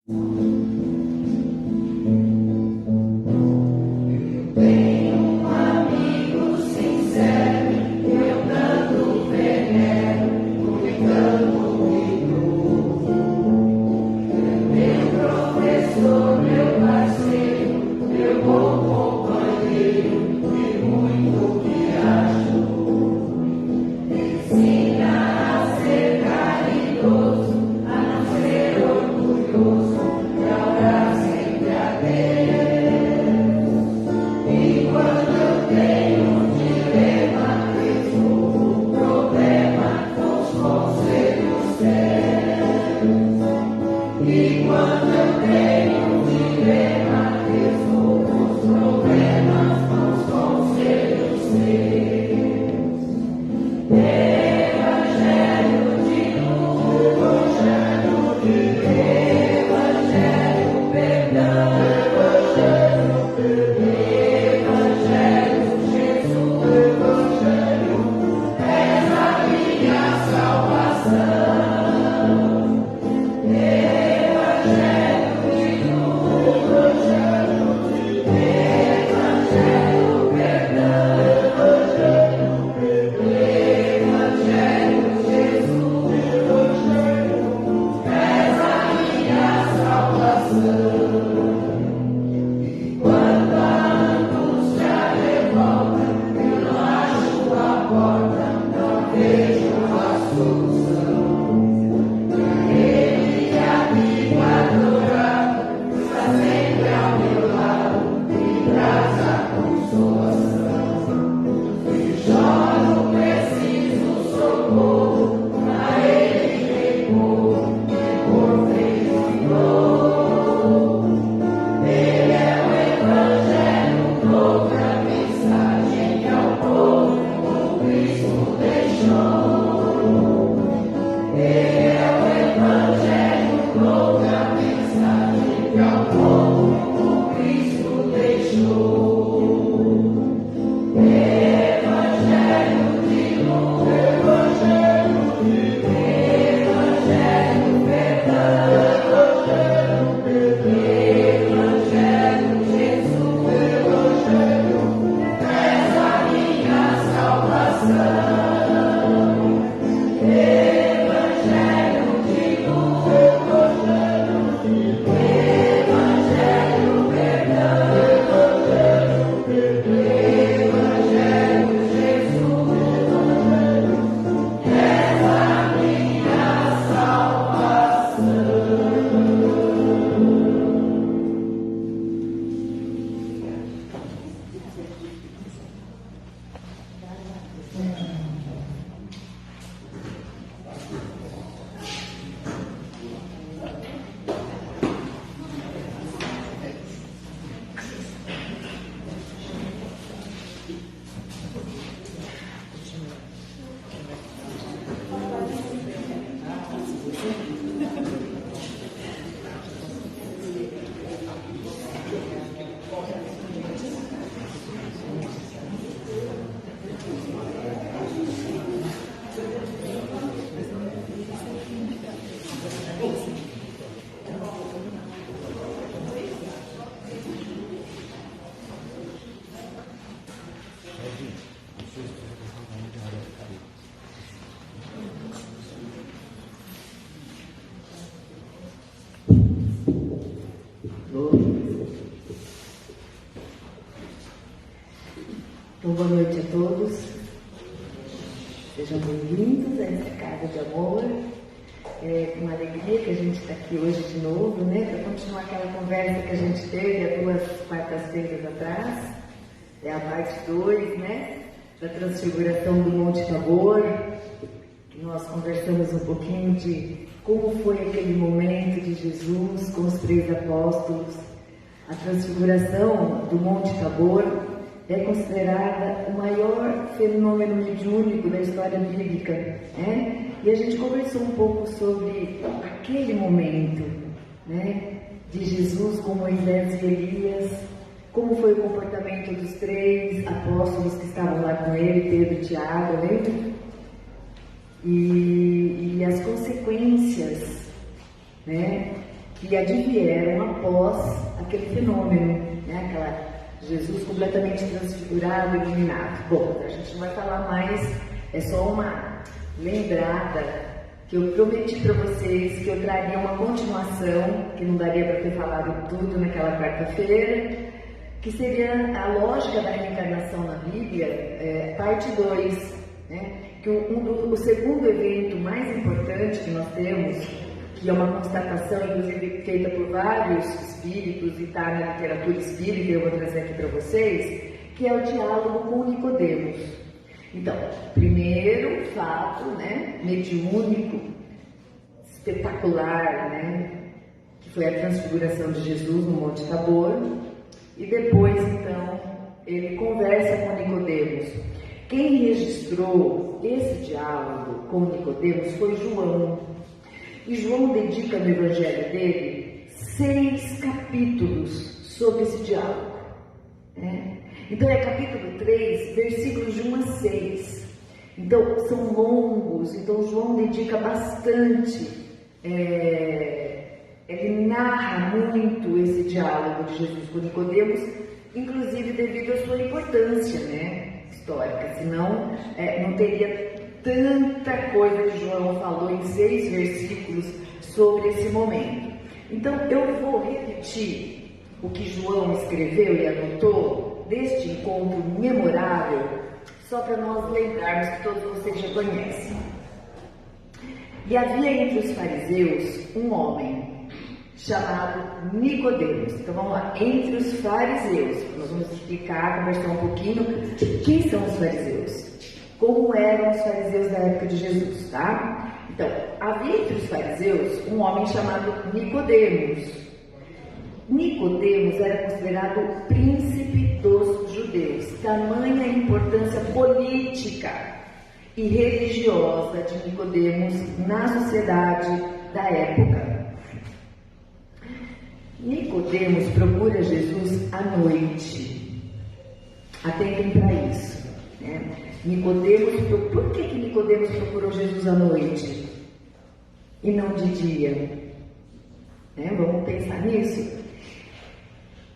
Então, boa noite a todos. Sejam bem-vindos a essa casa de amor. É com alegria que a gente está aqui hoje de novo, né, para continuar aquela conversa que a gente teve há 2 quartas-feiras atrás. É a parte 2, né, da transfiguração do Monte Tabor. Nós conversamos um pouquinho de como foi aquele momento de Jesus com os 3 apóstolos. A transfiguração do Monte Tabor é considerada o maior fenômeno mediúnico da história bíblica, né? E a gente conversou um pouco sobre aquele momento, né, de Jesus com Moisés e Elias, como foi o comportamento dos 3 apóstolos que estavam lá com ele, Pedro e Tiago, lembra? E as consequências, né, que advieram após aquele fenômeno, né? Aquela Jesus completamente transfigurado, iluminado. Bom, a gente não vai falar mais, é só uma lembrada que eu prometi para vocês que eu traria uma continuação, que não daria para ter falado tudo naquela quarta-feira, que seria a lógica da reencarnação na Bíblia, parte 2, né? Que o segundo evento mais importante que nós temos, que é uma constatação, inclusive, feita por vários espíritos e está na literatura espírita, eu vou trazer aqui para vocês, que é o diálogo com Nicodemos. Então, primeiro fato, né, mediúnico, espetacular, né, que foi a transfiguração de Jesus no Monte Tabor, e depois, então, ele conversa com Nicodemos. Quem registrou esse diálogo com Nicodemos foi João. E João dedica no Evangelho dele 6 capítulos sobre esse diálogo, né? Então é capítulo 3, versículos de 1 a 6. Então são longos, então João dedica bastante, ele narra muito esse diálogo de Jesus com Nicodemos, inclusive devido à sua importância, né, histórica, senão não teria tanta coisa que João falou em 6 versículos sobre esse momento. Então eu vou repetir o que João escreveu e anotou deste encontro memorável, só para nós lembrarmos que todos vocês já conhecem. E havia entre os fariseus um homem chamado Nicodemos. Então vamos lá, entre os fariseus, nós vamos explicar, conversar um pouquinho quem são os fariseus. Como eram os fariseus da época de Jesus, tá? Então, havia entre os fariseus um homem chamado Nicodemos. Nicodemos era considerado o príncipe dos judeus, tamanha importância política e religiosa de Nicodemos na sociedade da época. Nicodemos procura Jesus à noite. Atentem para isso, né? Por que Nicodemos procurou Jesus à noite e não de dia? Né? Vamos pensar nisso.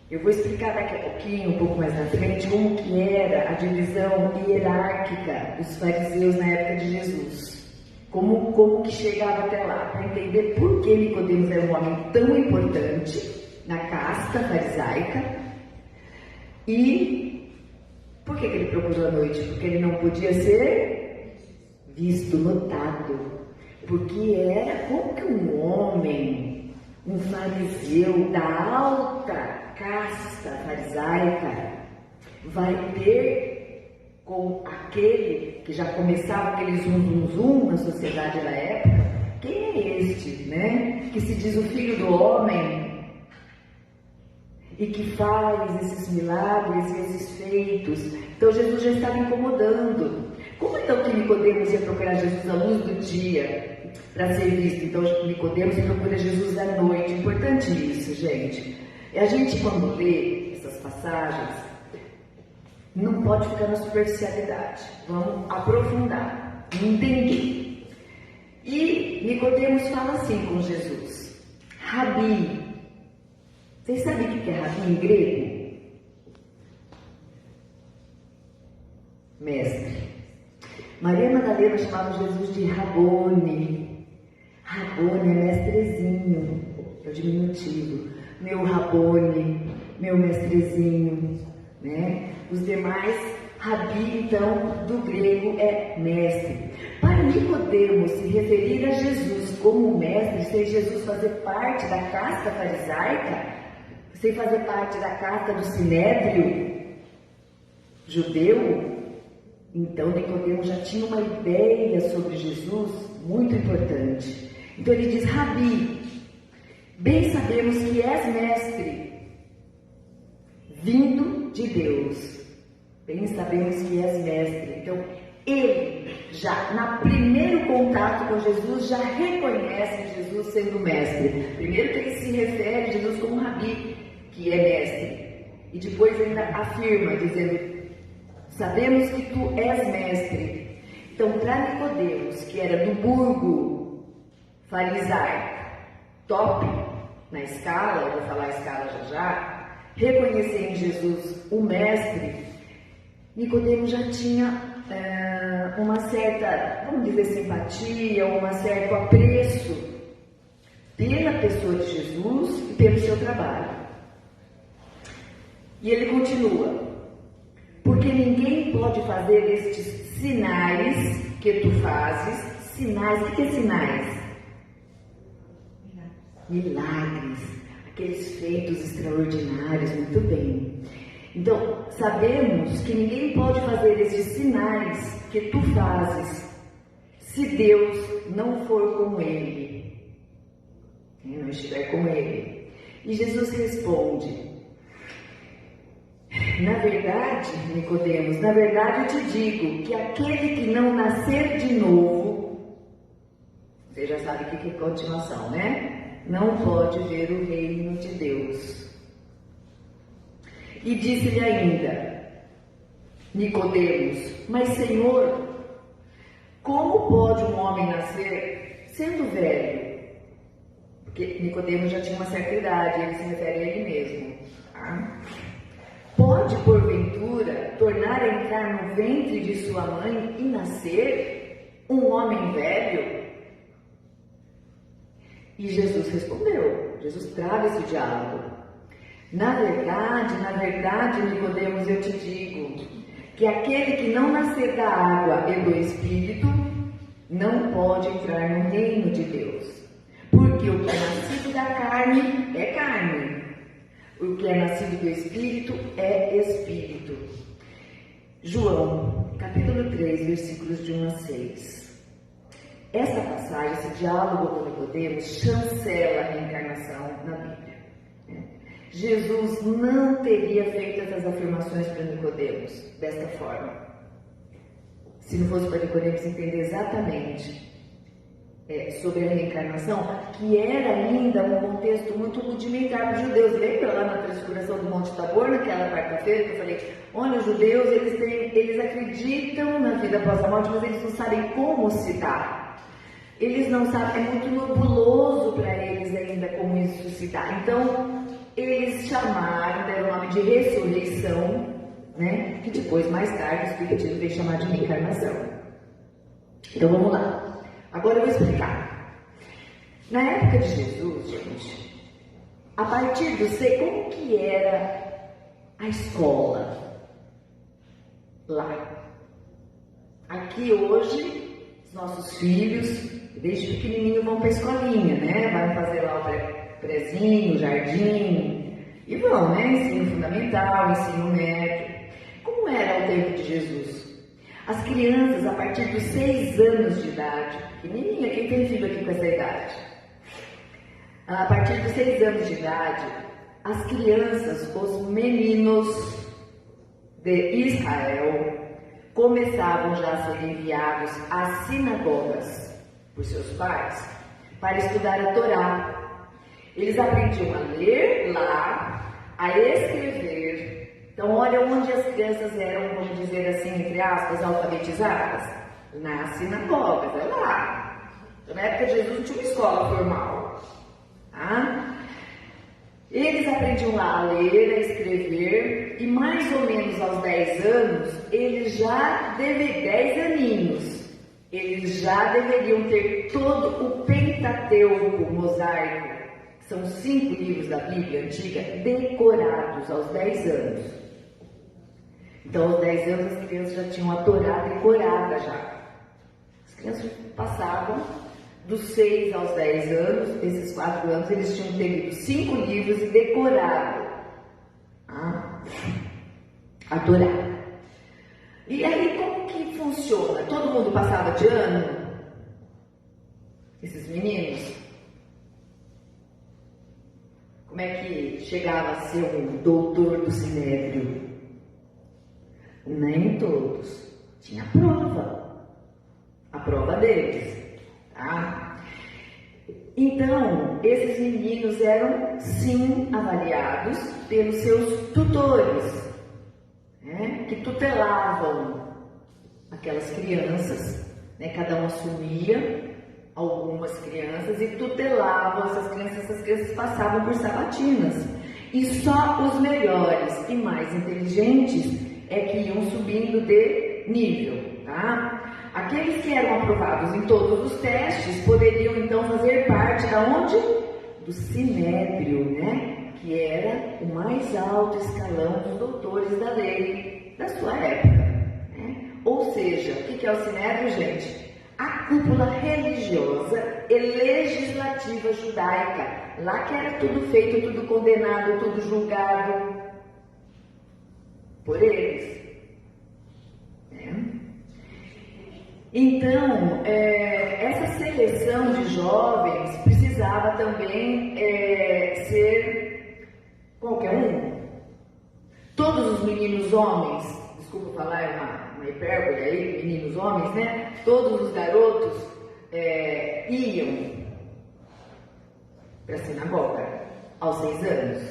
Eu vou explicar daqui a pouquinho, um pouco mais na frente, como que era a divisão hierárquica dos fariseus na época de Jesus. Como que chegava até lá, para entender por que Nicodemos era um homem tão importante na casta farisaica e por que ele procurou à noite? Porque ele não podia ser visto, notado. Porque era como que um homem, um fariseu da alta casta farisaica, vai ter com aquele que já começava aquele zum na sociedade da época? Quem é este, né? Que se diz o filho do homem e que faz esses milagres e esses feitos. Então Jesus já estava incomodando. Como então que Nicodemos ia procurar Jesus à luz do dia para ser visto? Então Nicodemos procura Jesus à noite. Importante isso, gente. E a gente, quando lê essas passagens, não pode ficar na superficialidade. Vamos aprofundar, entender. E Nicodemos fala assim com Jesus: Rabi. Vocês sabem o que é Rabi em grego? Mestre. Maria Madalena chamava Jesus de Rabone. Rabone é mestrezinho, é o diminutivo. Meu Rabone, meu mestrezinho, né? Os demais, Rabi, então, do grego é mestre. Para Nicodemos se referir a Jesus como mestre, sem Jesus fazer parte da casta farisaica, sem fazer parte da casta do sinédrio judeu, então Nicodemos já tinha uma ideia sobre Jesus muito importante. Então ele diz: Rabi, bem sabemos que és mestre, vindo de Deus. Bem sabemos que és mestre. Então ele já, no primeiro contato com Jesus, já reconhece Jesus sendo mestre. Primeiro que ele se refere a Jesus como Rabi, que é mestre, e depois ainda afirma, dizendo: sabemos que tu és mestre. Então, para Nicodemos, que era do burgo farisaico, top, na escala, eu vou falar a escala já já, reconhecer em Jesus o Mestre, Nicodemos já tinha uma certa, vamos dizer, simpatia, um certo apreço pela pessoa de Jesus e pelo seu trabalho. E ele continua: porque ninguém pode fazer estes sinais que tu fazes. Sinais, o que é sinais? Milagres, aqueles feitos extraordinários, muito bem. Então, sabemos que ninguém pode fazer esses sinais que tu fazes se Deus não for com ele, não estiver com ele. E Jesus responde: na verdade, Nicodemos, na verdade eu te digo que aquele que não nascer de novo, você já sabe o que é continuação, né? Não pode ver o reino de Deus. E disse-lhe ainda, Nicodemos: mas Senhor, como pode um homem nascer sendo velho? Porque Nicodemos já tinha uma certa idade, ele se refere a ele mesmo. Tá? Pode, porventura, tornar a entrar no ventre de sua mãe e nascer um homem velho? E Jesus respondeu, Jesus trava esse diálogo. Na verdade, Nicodemos, eu te digo, que aquele que não nascer da água e do Espírito, não pode entrar no reino de Deus. Porque o que é nascido da carne é carne, o que é nascido do Espírito é Espírito. João, capítulo 3, versículos de 1 a 6. Essa passagem, esse diálogo com Nicodemos, chancela a reencarnação na Bíblia. Jesus não teria feito essas afirmações para Nicodemos desta forma, se não fosse para Nicodemos entender exatamente sobre a reencarnação, que era ainda um contexto muito rudimentar para os judeus. Lembra lá na transfiguração do Monte Tabor, naquela quarta-feira, que eu falei, olha, os judeus, eles acreditam na vida após a morte, mas eles não sabem como se dá. Eles não sabem, é muito nebuloso para eles ainda como isso se dá. Então, eles chamaram, deram o nome de ressurreição, né? Que depois, mais tarde, o Espiritismo veio chamar de reencarnação. Então, vamos lá. Agora eu vou explicar. Na época de Jesus, gente, a partir do como que era a escola lá? Aqui hoje, os nossos filhos, desde pequenininho, vão para a escolinha, né? Vai fazer lá o prézinho, jardim, e vão, né? Ensino fundamental, ensino médio. Como era o tempo de Jesus? As crianças, a partir dos 6 anos de idade, pequenininha, quem tem filho aqui com essa idade? A partir dos 6 anos de idade, as crianças, os meninos de Israel, começavam já a ser enviados às sinagogas por seus pais para estudar a Torá. Eles aprendiam a ler lá, a escrever. Então, olha onde as crianças eram, vamos dizer assim, entre aspas, alfabetizadas. Nas sinagogas, é lá. Então, na época de Jesus não tinha uma escola formal. Tá? Eles aprendiam lá a ler, a escrever, e mais ou menos aos 10 anos, eles já deveriam, 10 aninhos, eles já deveriam ter todo o Pentateuco mosaico, que são 5 livros da Bíblia antiga, decorados aos 10 anos. Então, aos 10 anos, as crianças já tinham a Torá decorada já. As crianças passavam dos 6 aos 10 anos, esses 4 anos, eles tinham lido 5 livros e decorado a Torá. E aí, como que funciona? Todo mundo passava de ano? Esses meninos? Como é que chegava a ser um doutor do Sinédrio? Nem todos. Tinha a prova deles. Tá? Então, esses meninos eram, sim, avaliados pelos seus tutores, né, que tutelavam aquelas crianças, né, cada um assumia algumas crianças e tutelavam essas crianças passavam por sabatinas. E só os melhores e mais inteligentes é que iam subindo de nível, tá? Aqueles que eram aprovados em todos os testes poderiam então fazer parte da onde? Do Sinédrio, né? Que era o mais alto escalão dos doutores da lei da sua época, né? Ou seja, o que é o Sinédrio, gente? A cúpula religiosa e legislativa judaica, lá que era tudo feito, tudo condenado, tudo julgado por eles. Então, essa seleção de jovens precisava também ser qualquer um. Todos os meninos homens, desculpa falar uma hipérbole aí, meninos homens, né? Todos os garotos iam para a sinagoga aos 6 anos?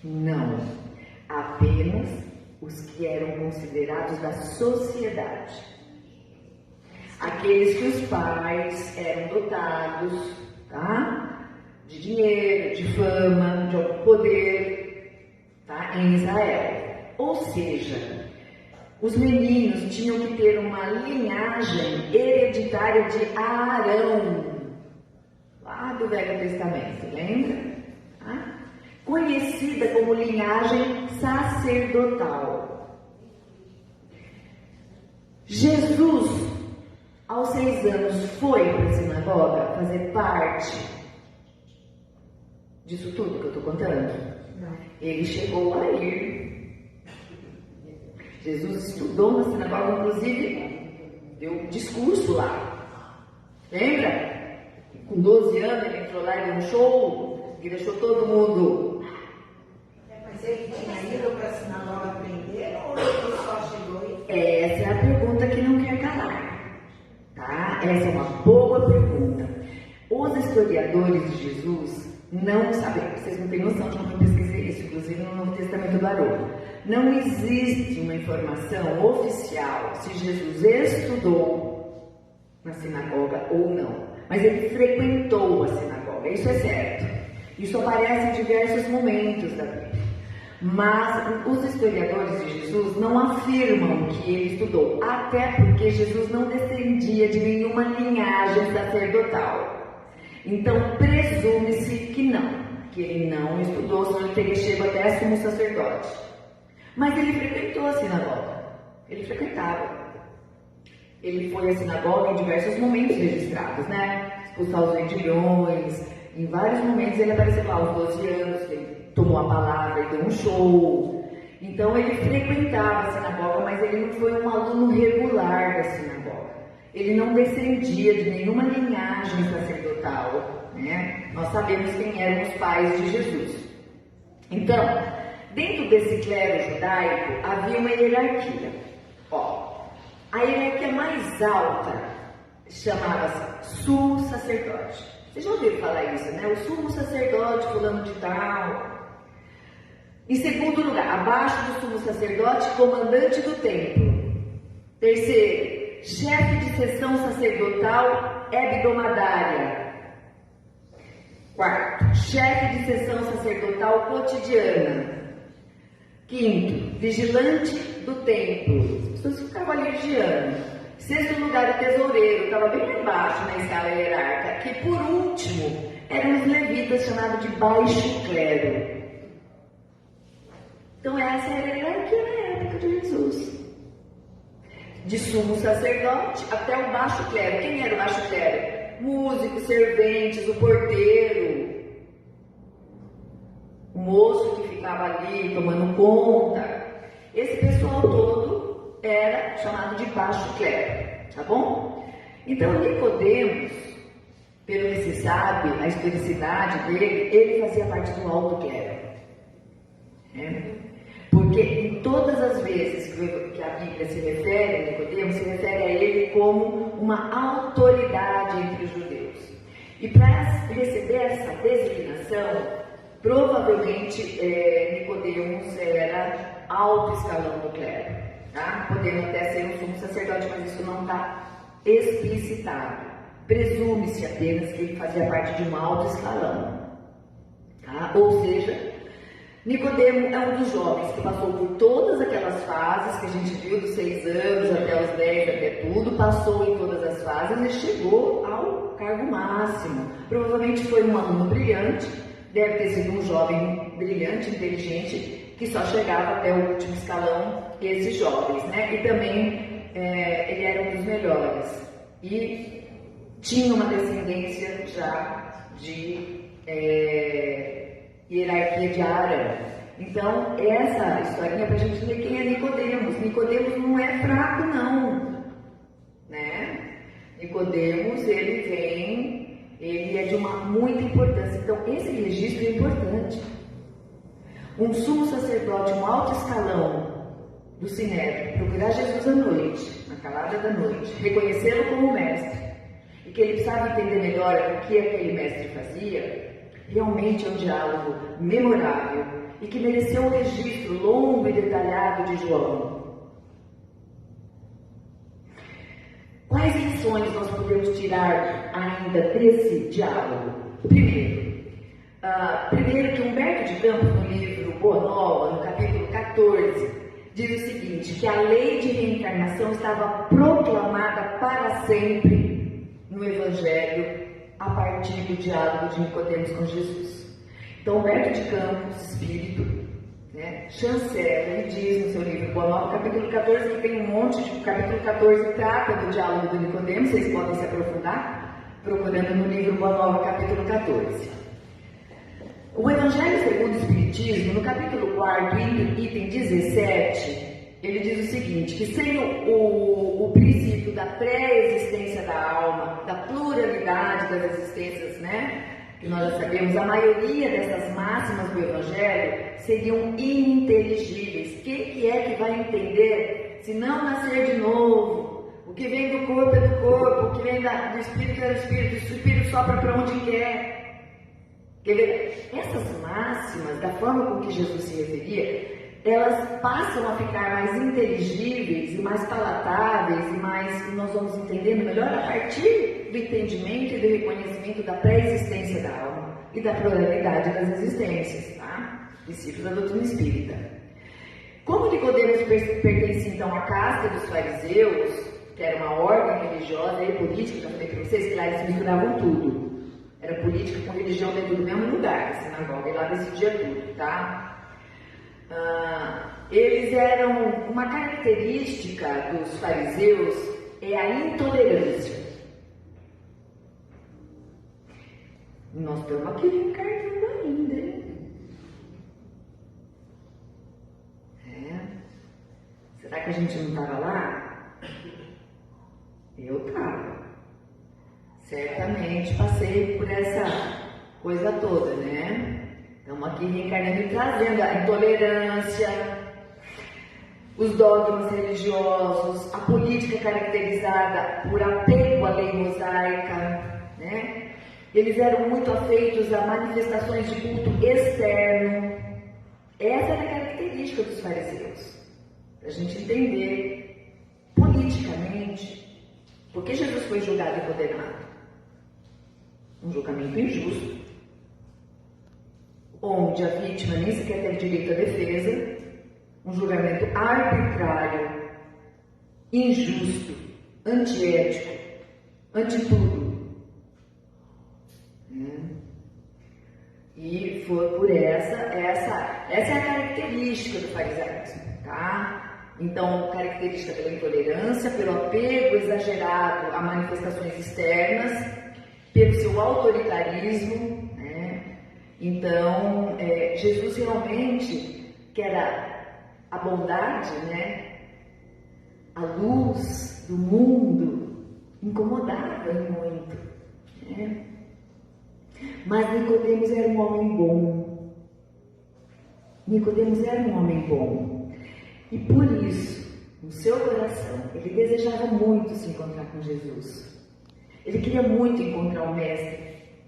Não, apenas os que eram considerados da sociedade. Aqueles que os pais eram dotados, tá? De dinheiro, de fama, de algum poder, tá? Em Israel. Ou seja, os meninos tinham que ter uma linhagem hereditária de Arão, lá do Velho Testamento, lembra? Tá? Conhecida como linhagem sacerdotal. Jesus, aos 6 anos, foi para a sinagoga fazer parte disso tudo que eu estou contando? Não. Ele chegou a ir. Jesus estudou na sinagoga, inclusive deu discurso lá. Lembra? Com 12 anos ele entrou lá e deu um show e deixou todo mundo. Mas ele tinha ido para a sinagoga aprender ou ele só chegou e... Essa é a pergunta que não quer calar. Tá? Essa é uma boa pergunta. Os historiadores de Jesus não sabem, vocês não têm noção de como eu pesquisei isso, inclusive no Novo Testamento do Haroldo. Não existe uma informação oficial se Jesus estudou na sinagoga ou não, mas ele frequentou a sinagoga, isso é certo. Isso aparece em diversos momentos da Bíblia. Mas os historiadores de Jesus não afirmam que ele estudou, até porque Jesus não descendia de nenhuma linhagem sacerdotal. Então presume-se que não, que ele não estudou, senão ele teria chegado até sumo sacerdote. Mas ele frequentou a sinagoga, ele frequentava. Ele foi à sinagoga em diversos momentos registrados, né? Expulsar os vendilhões, em vários momentos ele apareceu lá aos 12 anos, ele tomou a palavra e deu um show. Então ele frequentava a sinagoga, mas ele não foi um aluno regular da sinagoga. Ele não descendia de nenhuma linhagem sacerdotal, né? Nós sabemos quem eram os pais de Jesus. Então, dentro desse clero judaico havia uma hierarquia. A hierarquia mais alta chamava-se sumo sacerdote. Vocês já ouviram falar isso, né? O sumo sacerdote fulano de tal. Em segundo lugar, abaixo do sumo sacerdote, comandante do templo. Terceiro, chefe de seção sacerdotal hebdomadária. Quarto, chefe de seção sacerdotal cotidiana. Quinto, vigilante do templo. As pessoas ficavam ali vigiando. Sexto lugar, o tesoureiro, estava bem lá embaixo na escala hierárquica, que por último eram os levitas, chamados de baixo clero. Então essa era a hierarquia na época de Jesus. De sumo sacerdote até o baixo clero. Quem era o baixo clero? Músicos, serventes, o porteiro, o moço que ficava ali tomando conta. Esse pessoal todo era chamado de baixo clero, tá bom? Então Nicodemos, pelo que se sabe, a historicidade dele, ele fazia parte do alto clero. Porque em todas as vezes que a Bíblia se refere a Nicodemos, se refere a ele como uma autoridade entre os judeus. E para receber essa designação, provavelmente Nicodemos era alto escalão do clero, tá? Podendo até ser um sumo sacerdote, mas isso não está explicitado. presume-se apenas que ele fazia parte de um alto escalão. Tá? Ou seja, Nicodemo é um dos jovens que passou por todas aquelas fases que a gente viu, dos 6 anos até os 10, até tudo, passou em todas as fases e chegou ao cargo máximo. Provavelmente foi um aluno brilhante, deve ter sido um jovem brilhante, inteligente, que só chegava até o último escalão, esses jovens, né? E também ele era um dos melhores. E tinha uma descendência já de hierarquia de Arão. Então, essa historinha para a gente ver quem é Nicodemos. Nicodemos não é fraco, não. Né? Nicodemos, ele é de uma muita importância. Então, esse registro é importante. Um sumo sacerdote, um alto escalão do Sinédrio, procurar Jesus à noite, na calada da noite, reconhecê-lo como mestre, e que ele precisava entender melhor o que aquele mestre fazia, realmente é um diálogo memorável e que mereceu um registro longo e detalhado de João. Quais lições nós podemos tirar ainda desse diálogo? Primeiro que Humberto de Campos, no livro Boa Nova, no capítulo 14, diz o seguinte, que a lei de reencarnação estava proclamada para sempre no Evangelho a partir do diálogo de Nicodemos com Jesus. Então, Humberto de Campos, espírito, né, chancela, ele diz no seu livro Boa Nova, capítulo 14, que tem um monte de... Capítulo 14 trata do diálogo do Nicodemos, vocês podem se aprofundar, procurando no livro Boa Nova, capítulo 14. O Evangelho segundo o Espiritismo, no capítulo 4, item 17, ele diz o seguinte, que sem o princípio da pré-existência da alma, da pluralidade das existências, né, que nós já sabemos, a maioria dessas máximas do Evangelho seriam ininteligíveis. Que é que vai entender se não nascer de novo? O que vem do corpo é do corpo, o que vem do Espírito é do Espírito, o Espírito sopra para onde quer. Quer ver? Essas máximas, da forma com que Jesus se referia, elas passam a ficar mais inteligíveis e mais palatáveis e mais, nós vamos entendendo melhor a partir do entendimento e do reconhecimento da pré-existência da alma e da pluralidade das existências, tá? Princípios da doutrina espírita. Como Nicodemos pertence então à casta dos fariseus, que era uma ordem religiosa e política, que eu falei para vocês, que lá eles misturavam tudo. Era política com religião dentro do mesmo lugar, a sinagoga, e lá decidia tudo, tá? Eles eram, uma característica dos fariseus é a intolerância. Nós estamos aqui reencarnando ainda, hein? Será que a gente não estava lá? Eu estava. Certamente passei por essa coisa toda, né? Estamos aqui reencarnando e trazendo a intolerância, os dogmas religiosos, a política caracterizada por apego à lei mosaica, né? Eles eram muito afeitos a manifestações de culto externo. Essa era a característica dos fariseus. Para a gente entender politicamente por que Jesus foi julgado e condenado. Um julgamento injusto, onde a vítima nem sequer teve direito à defesa, um julgamento arbitrário, injusto, antiético, anti-tudo. E foi por essa é a característica do farisaísmo, tá? Então, característica pela intolerância, pelo apego exagerado a manifestações externas, pelo seu autoritarismo, né? Então, Jesus realmente, que era a bondade, né? A luz do mundo, incomodava muito, né? Mas Nicodemos era um homem bom. Nicodemos era um homem bom. E por isso, no seu coração, ele desejava muito se encontrar com Jesus. Ele queria muito encontrar o Mestre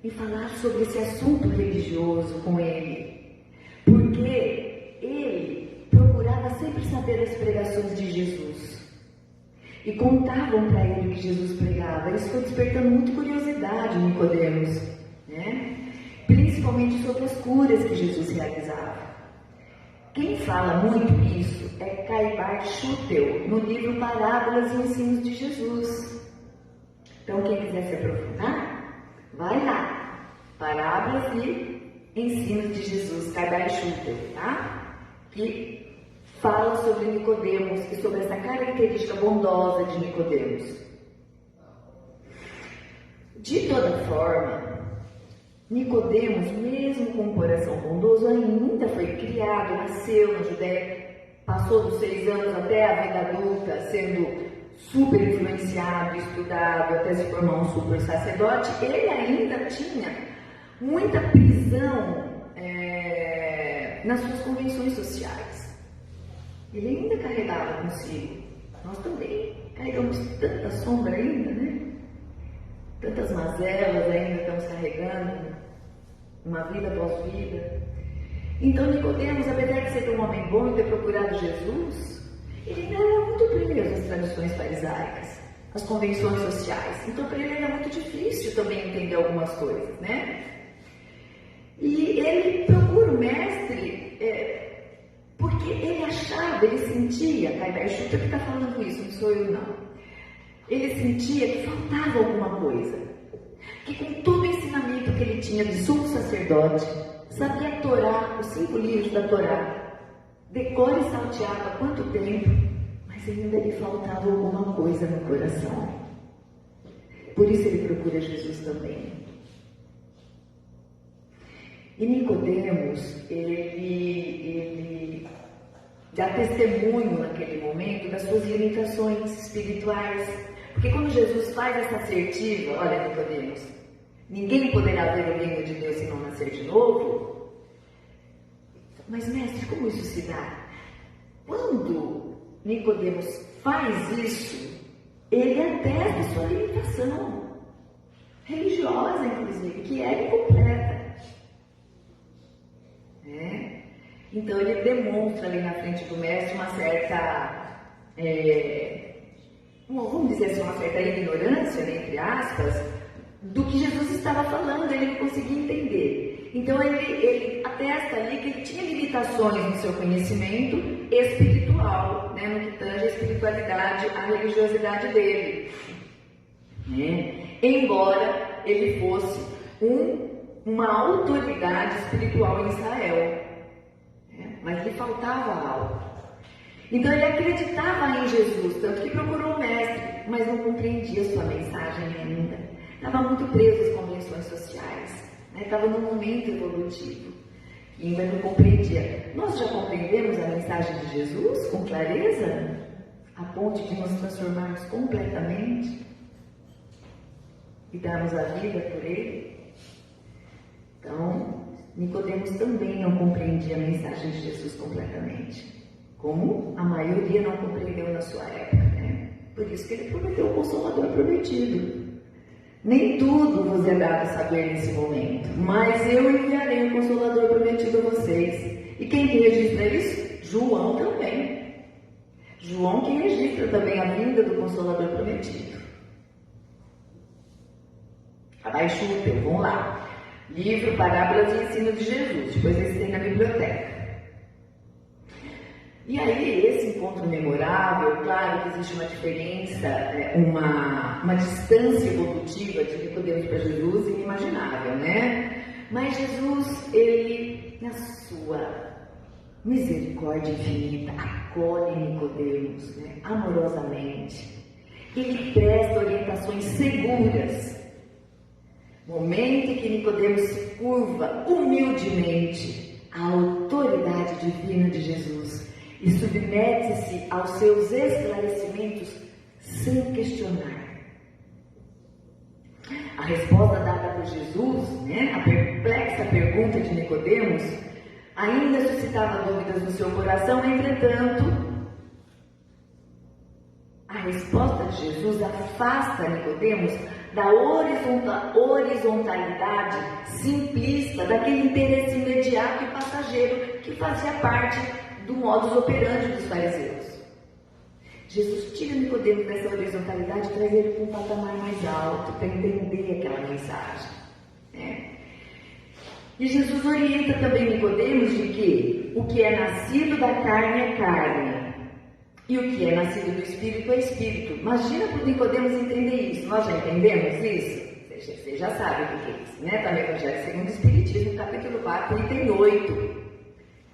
e falar sobre esse assunto religioso com ele. Porque ele procurava sempre saber as pregações de Jesus. e contavam para ele o que Jesus pregava. Isso foi despertando muito curiosidade em Nicodemos, né? Principalmente sobre as curas que Jesus realizava. Quem fala muito isso é Caibar Schutel, no livro Parábolas e Ensinos de Jesus. Então, quem quiser se aprofundar, vai lá. Parábolas e Ensinos de Jesus, Caibar Schutel, tá? Que fala sobre Nicodemos e sobre essa característica bondosa de Nicodemos. De toda forma, Nicodemos, mesmo com um coração bondoso, ainda foi criado, nasceu na Judéia, passou dos 6 anos até a vida adulta, sendo super influenciado, estudado, até se formar um super sacerdote. Ele ainda tinha muita prisão nas suas convenções sociais. Ele ainda carregava consigo. Nós também carregamos tanta sombra ainda, né? Tantas mazelas ainda estamos carregando, uma vida após vida. Então Nicodemos, apesar de ser um homem bom e ter procurado Jesus, ele ainda era muito preso às tradições farisaicas, às convenções sociais. Então para ele era muito difícil também entender algumas coisas, né? E ele procura o mestre porque ele achava, ele sentia, Caibar Schutel que está falando isso, não sou eu não. Ele sentia que faltava alguma coisa, que com todo o ensinamento que ele tinha de sumo sacerdote, sabia a Torá, os 5 livros da Torá, decora e salteava há quanto tempo, mas ainda lhe faltava alguma coisa no coração. Por isso ele procura Jesus também. E Nicodemos, ele dá testemunho naquele momento das suas limitações espirituais. Porque quando Jesus faz essa assertiva, olha Nicodemos, ninguém poderá ver o reino de Deus se não nascer de novo. Mas mestre, como isso se dá? Quando Nicodemos faz isso, ele atesta sua limitação religiosa, inclusive, que é incompleta. Então ele demonstra ali na frente do mestre uma certa, vamos dizer assim, uma certa ignorância, né, entre aspas, do que Jesus estava falando, ele não conseguia entender. Então ele atesta ali que ele tinha limitações no seu conhecimento espiritual, né, no que tange a espiritualidade, a religiosidade dele. Embora ele fosse uma autoridade espiritual em Israel. Mas lhe faltava algo. Então ele acreditava em Jesus, tanto que procurou o mestre, mas não compreendia sua mensagem ainda. Estava muito preso às convenções sociais, né? Estava num momento evolutivo e ainda não compreendia. Nós já compreendemos a mensagem de Jesus com clareza, a ponto de nos transformarmos completamente e darmos a vida por Ele. Então, Nicodemos também não compreendia a mensagem de Jesus completamente, como a maioria não compreendeu na sua época, né? Por isso que ele prometeu o Consolador prometido. Nem tudo vos é dado saber nesse momento, mas eu enviarei o Consolador prometido a vocês. E quem que registra isso? João também. João que registra também a vinda do Consolador prometido. Abaixo o teu, vamos lá. Livro Parábolas e Ensino de Jesus, depois esse tem na biblioteca. E aí, esse encontro memorável, claro que existe uma diferença, uma distância evolutiva de Nicodemos para Jesus inimaginável, né? Mas Jesus, ele, na sua misericórdia infinita, acolhe Nicodemos, né? Amorosamente. Ele presta orientações seguras. Momento em que Nicodemos se curva humildemente à autoridade divina de Jesus e submete-se aos seus esclarecimentos sem questionar. A resposta dada por Jesus, né, a perplexa pergunta de Nicodemos, ainda suscitava dúvidas no seu coração. Entretanto, a resposta de Jesus afasta Nicodemos da horizontalidade simplista, daquele interesse imediato e passageiro que fazia parte do modus operandi dos fariseus. Jesus tira Nicodemos dessa horizontalidade e traz ele para um patamar mais alto, para entender aquela mensagem. Né? E Jesus orienta também Nicodemos de que o que é nascido da carne é carne, e o que é nascido do Espírito é Espírito. Imagina para Nicodemos entender isso. Nós já entendemos isso? Você já sabe o que é isso, né? Está no Evangelho segundo o Espiritismo, capítulo 4, item 8.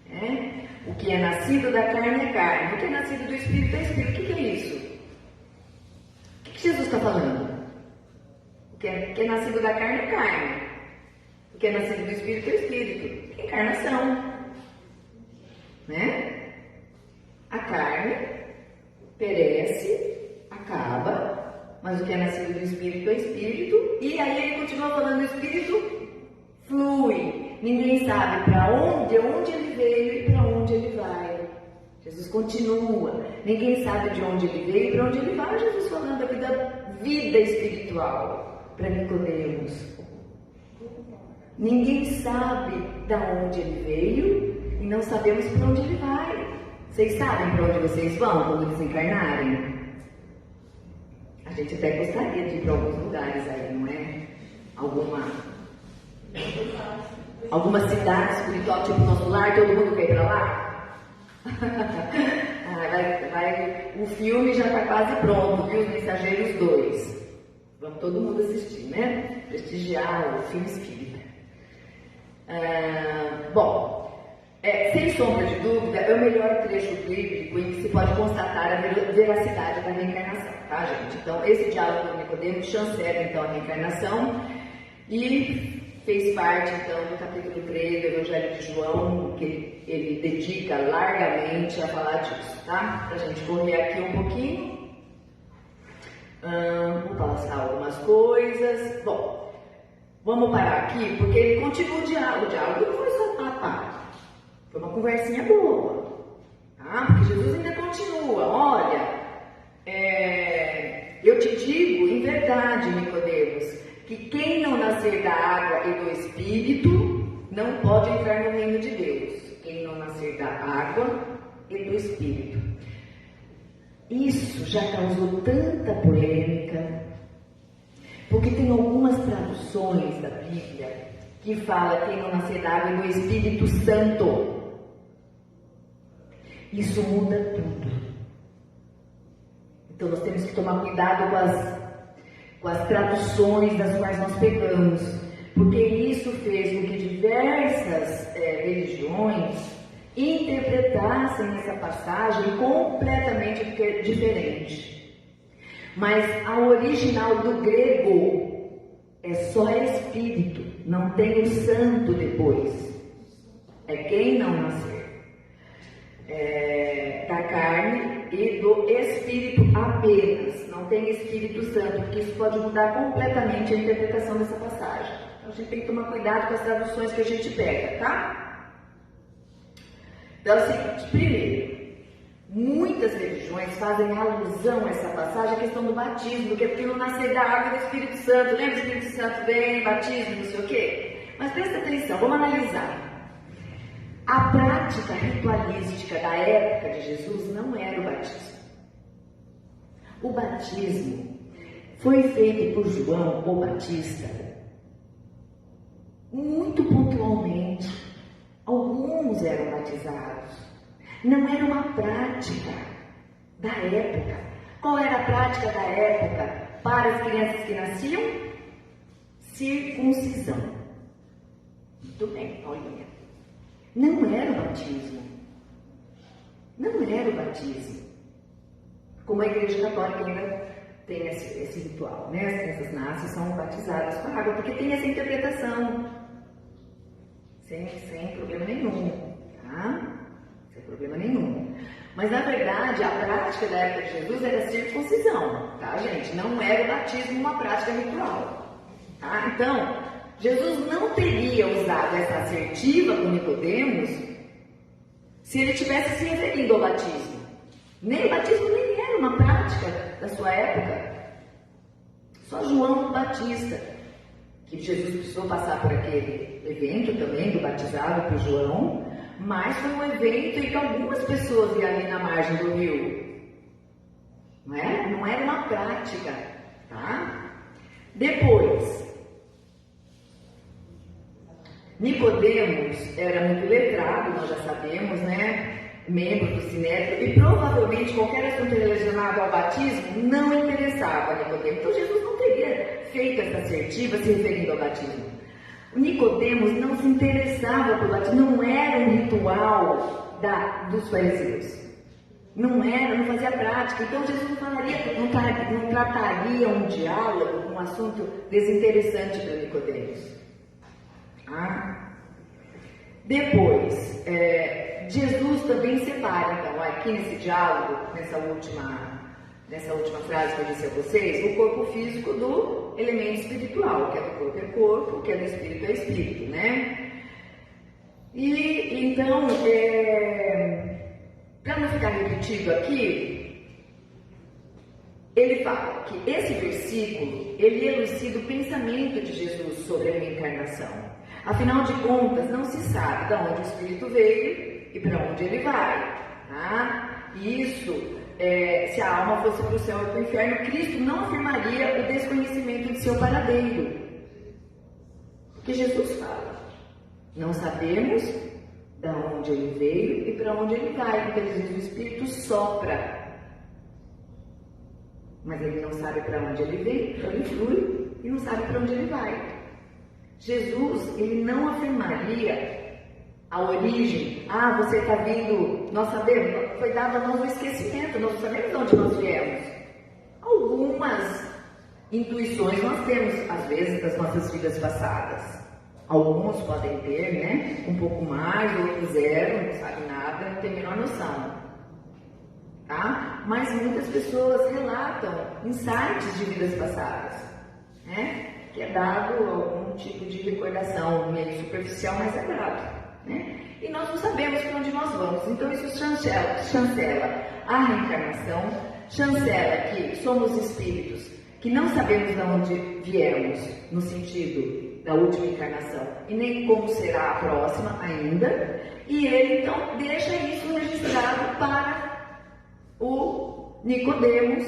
Né? O que é nascido da carne é carne, o que é nascido do Espírito é Espírito. O que é isso? O que Jesus está falando? O que é nascido da carne é carne, o que é nascido do Espírito é Espírito. Encarnação. Né? A carne perece, acaba, mas o que é nascido do Espírito é Espírito. E aí ele continua falando: o Espírito flui. Ninguém sabe para onde ele veio e para onde ele vai. Jesus continua. Ninguém sabe de onde ele veio e para onde ele vai. Jesus falando aqui da vida espiritual para Nicodemos. Ninguém sabe de onde ele veio e não sabemos para onde ele vai. Vocês sabem para onde vocês vão quando desencarnarem? A gente até gostaria de ir para alguns lugares aí, não é? Alguma cidade espiritual, tipo nosso lar, todo mundo quer ir para lá? O filme já está quase pronto, viu? Os Mensageiros 2. Vamos todo mundo assistir, né? Prestigiar o filme espírita. Sem sombra de dúvida, é o melhor trecho bíblico em que se pode constatar a veracidade da reencarnação, tá, gente? Então, esse diálogo com Nicodemos chancela, então, a reencarnação e fez parte, então, do capítulo 3 do Evangelho de João, que ele dedica largamente a falar disso, tá? Pra gente correr aqui um pouquinho. Vou passar algumas coisas. Bom, vamos parar aqui, porque ele continua o diálogo. O diálogo não foi só papá. Foi uma conversinha boa, tá? Porque Jesus ainda continua. Olha, eu te digo em verdade, Nicodemos, que quem não nascer da água e do Espírito não pode entrar no reino de Deus. Quem não nascer da água e do Espírito. Isso já causou tanta polêmica, porque tem algumas traduções da Bíblia que fala quem não nascer da água e do Espírito Santo. Isso muda tudo. Então nós temos que tomar cuidado com as traduções das quais nós pegamos, porque isso fez com que diversas religiões interpretassem essa passagem completamente diferente. Mas a original do grego é só Espírito, não tem o santo depois. É quem não nascer da carne e do Espírito apenas, não tem Espírito Santo, porque isso pode mudar completamente a interpretação dessa passagem. Então a gente tem que tomar cuidado com as traduções que a gente pega, tá? Então é o seguinte: primeiro, muitas religiões fazem alusão a essa passagem, a questão do batismo, que é porque não nascer da água do Espírito Santo. Lembra? O Espírito Santo vem, batismo, não sei o quê. Mas presta atenção, vamos analisar. A prática ritualística da época de Jesus não era o batismo. O batismo foi feito por João o Batista muito pontualmente. Alguns eram batizados. Não era uma prática da época. Qual era a prática da época para as crianças que nasciam? Circuncisão. Muito bem, olha. Não era o batismo. Não era o batismo. Como a Igreja Católica ainda tem esse ritual, né? As crianças nascem e são batizadas com água, porque tem essa interpretação. Sem problema nenhum, tá? Sem problema nenhum. Mas, na verdade, a prática da época de Jesus era a circuncisão, tá, gente? Não era o batismo uma prática ritual, tá? Então, Jesus não teria usado essa assertiva com Nicodemos se ele tivesse se referindo ao batismo. Nem o batismo nem era uma prática da sua época. Só João Batista, que Jesus precisou passar por aquele evento também do batizado por João, mas foi um evento em que algumas pessoas iam ali na margem do rio. não é? Não era uma prática, tá? Depois, Nicodemos era muito letrado, nós já sabemos, né? Membro do Sinédrio, e provavelmente qualquer assunto relacionado ao batismo não interessava a Nicodemos. Então Jesus não teria feito essa assertiva se referindo ao batismo. Nicodemos não se interessava pelo batismo, não era um ritual dos fariseus. Não era, não fazia prática. Então Jesus não trataria um diálogo, um assunto desinteressante para Nicodemos. Depois, Jesus também separa, então, aqui nesse diálogo, nessa última frase que eu disse a vocês, o corpo físico do elemento espiritual, que é do corpo é corpo, que é do espírito é espírito, né? E então, para não ficar repetido aqui, ele fala que esse versículo, ele elucida o pensamento de Jesus sobre a reencarnação. Afinal de contas, não se sabe de onde o espírito veio e para onde ele vai. Tá? Isso, se a alma fosse para o céu ou para o inferno, Cristo não afirmaria o desconhecimento de seu paradeiro. Porque Jesus fala, não sabemos de onde ele veio e para onde ele vai, porque ele diz, o espírito sopra. Mas ele não sabe para onde ele vem, então ele flui e não sabe para onde ele vai. Jesus, ele não afirmaria a origem. Você está vindo, nós sabemos, foi dado a nós o esquecimento, nós sabemos de onde nós viemos. Algumas intuições nós temos, às vezes, das nossas vidas passadas. Alguns podem ter, né? Um pouco mais, outros zero, não sabe nada, não tem a menor noção. Tá? Mas muitas pessoas relatam insights de vidas passadas, né? Que é dado algum tipo de recordação meio superficial, mas é dado, né? E nós não sabemos para onde nós vamos. Então isso chancela a reencarnação, chancela que somos espíritos que não sabemos de onde viemos, no sentido da última encarnação, e nem como será a próxima ainda, e ele então deixa isso registrado para o Nicodemos,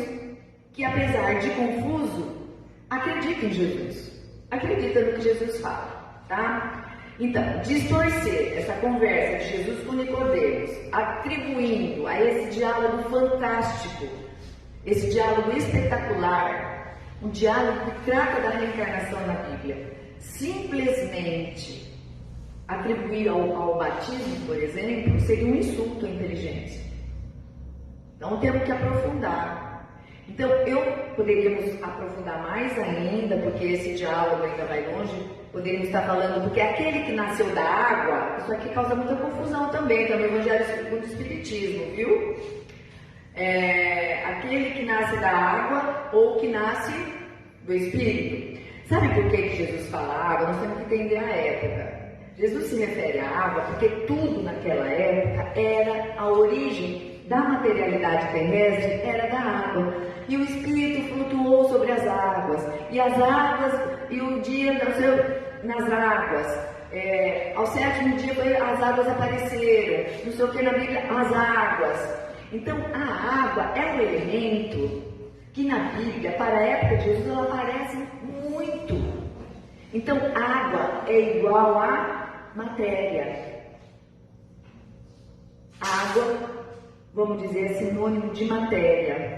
que apesar de confuso, acredita em Jesus, acredita no que Jesus fala, tá? Então, distorcer essa conversa de Jesus com Nicodemos, atribuindo a esse diálogo fantástico, esse diálogo espetacular, um diálogo que trata da reencarnação na Bíblia, simplesmente atribuir ao batismo, por exemplo, seria um insulto à inteligência. Então temos que aprofundar. Então, poderíamos aprofundar mais ainda, porque esse diálogo ainda vai longe, poderíamos estar falando, porque aquele que nasceu da água, isso aqui causa muita confusão também no Evangelho segundo o Espiritismo, viu? Aquele que nasce da água ou que nasce do Espírito. Sabe por que Jesus falava? Nós temos que entender a época. Jesus se refere à água porque tudo naquela época era a origem da materialidade terrestre, era da água. E o Espírito flutuou sobre as águas. E as águas, e o dia nasceu nas águas. Ao sétimo dia as águas apareceram. Não sei o que na Bíblia, as águas. Então a água é um elemento que na Bíblia, para a época de Jesus, ela aparece muito. Então água é igual a matéria. Água, vamos dizer, é sinônimo de matéria.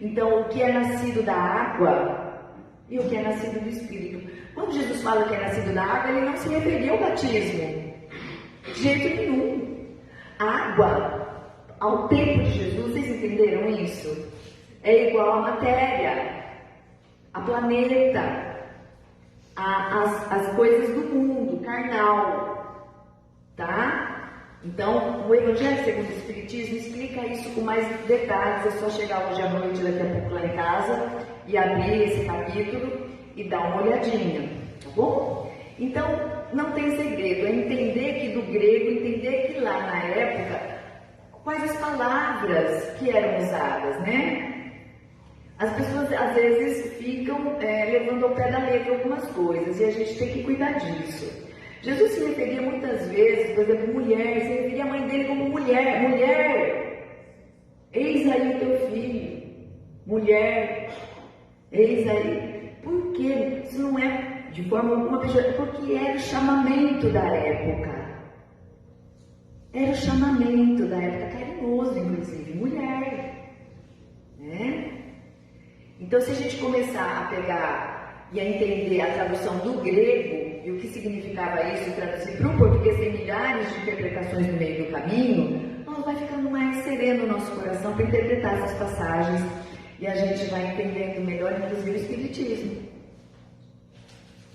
Então, o que é nascido da água e o que é nascido do Espírito. Quando Jesus fala que é nascido da água, ele não se referia ao batismo. De jeito nenhum. A água, ao tempo de Jesus, vocês entenderam isso? É igual à matéria, a planeta, as coisas do mundo, carnal. Tá? Então, o Evangelho segundo o Espiritismo explica isso com mais detalhes. É só chegar hoje à noite, daqui a pouco lá em casa, e abrir esse capítulo e dar uma olhadinha, tá bom? Então, não tem segredo, é entender que do grego, entender que lá na época, quais as palavras que eram usadas, né? As pessoas às vezes ficam levando ao pé da letra algumas coisas, e a gente tem que cuidar disso. Jesus se referia muitas vezes, por exemplo, mulher, se referia a mãe dele como mulher. Mulher, eis aí o teu filho. Eis aí, porque isso não é de forma alguma pejorativa, porque era o chamamento da época. Era o chamamento da época, carinhoso, inclusive, mulher. Né? Então, se a gente começar a pegar e a entender a tradução do grego e o que significava isso, e traduzir para o português, tem milhares de interpretações no meio do caminho, nós vai ficando mais sereno o nosso coração para interpretar essas passagens e a gente vai entendendo melhor, inclusive, o Espiritismo.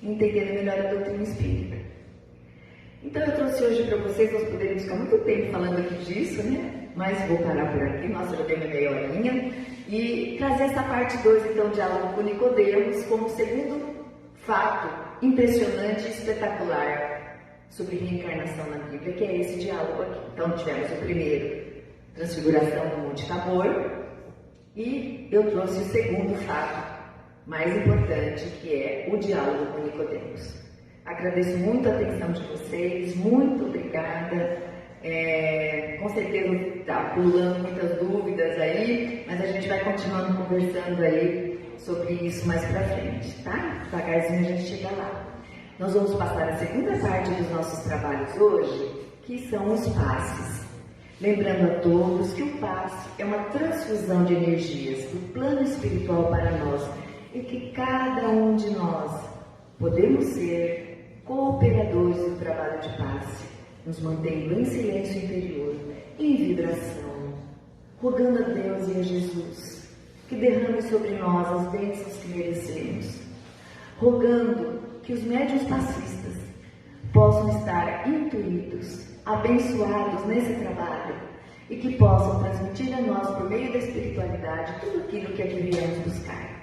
Entendendo melhor a doutrina espírita. Então eu trouxe hoje para vocês, nós poderíamos ficar muito tempo falando aqui disso, né? Mas vou parar por aqui, nossa, já tem meia horinha. E trazer essa parte 2, então, diálogo com Nicodemos, como segundo fato impressionante e espetacular sobre reencarnação na Bíblia, que é esse diálogo aqui. Então tivemos o primeiro, transfiguração do Monte Tabor, e eu trouxe o segundo fato mais importante, que é o diálogo com Nicodemos. Agradeço muito a atenção de vocês, muito obrigada. Com certeza está pulando muitas dúvidas aí, mas a gente vai continuando conversando aí sobre isso mais para frente, tá? Devagarzinho a gente chega lá. Nós vamos passar a segunda parte dos nossos trabalhos hoje, que são os passes. Lembrando a todos que o passe é uma transfusão de energias do plano espiritual para nós e que cada um de nós podemos ser cooperadores do trabalho de passe, nos mantendo em silêncio interior, em vibração, rogando a Deus e a Jesus que derrame sobre nós as bênçãos que merecemos, rogando que os médiuns passistas possam estar intuídos, abençoados nesse trabalho e que possam transmitir a nós, por meio da espiritualidade, tudo aquilo que aqui viemos buscar.